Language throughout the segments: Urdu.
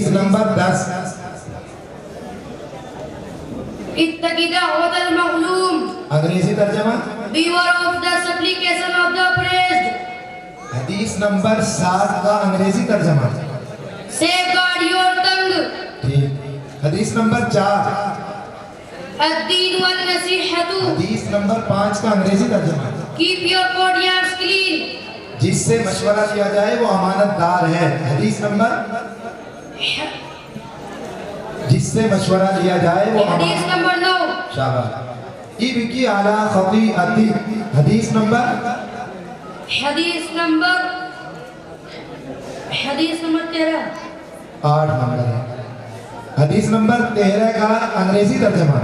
حدیث نمبر 10. اتقِ دعوۃ المظلوم. انگریزی ترجمہ. Beware of the supplication of the oppressed. حدیث نمبر 7 کا انگریزی ترجمہ. Safeguard your tongue. ٹھیک. حدیث نمبر 4. الدین والنصیحۃ. حدیث نمبر 5 کا انگریزی ترجمہ. Keep your courtyards clean. جس سے مشورہ لیا جائے وہ امانت دار ہے. حدیث نمبر. جس سے مشورہ لیا جائے وہ حدیث نمبر 9. شاباش. ابکی علی خطیئتی. حدیث نمبر. حدیث نمبر 13. 8 نمبر ہے. حدیث نمبر 13 کا انگریزی ترجمہ.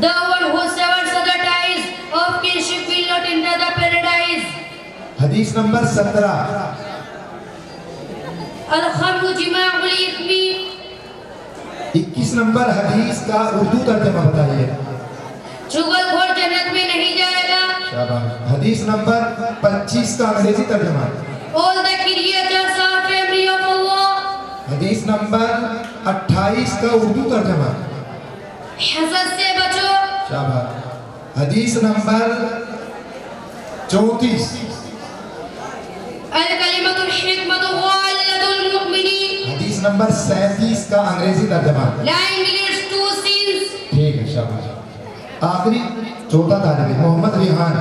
The one who severs the ties of kinship will not enter the paradise. حدیث نمبر 17. الخمر جماع الاثم. 21 نمبر حدیث کا اردو ترجمہ بتائیے. چغل گھوڑ جنت میں نہیں جائے گا. شاباش. حدیث نمبر 25 کا انگریزی ترجمہ. All the creatures are family of Allah. حدیث نمبر 28 کا اردو ترجمہ. حسد سے بچو. شاباش. حدیث نمبر 34. الکلمۃ الحکمۃ غالۃ المؤمنین. حدیث نمبر 37 کا انگریزی ترجمہ. Lying leads to sins. ٹھیک ہے. شاباش. آخری چوتھا طالب محمد ریحان.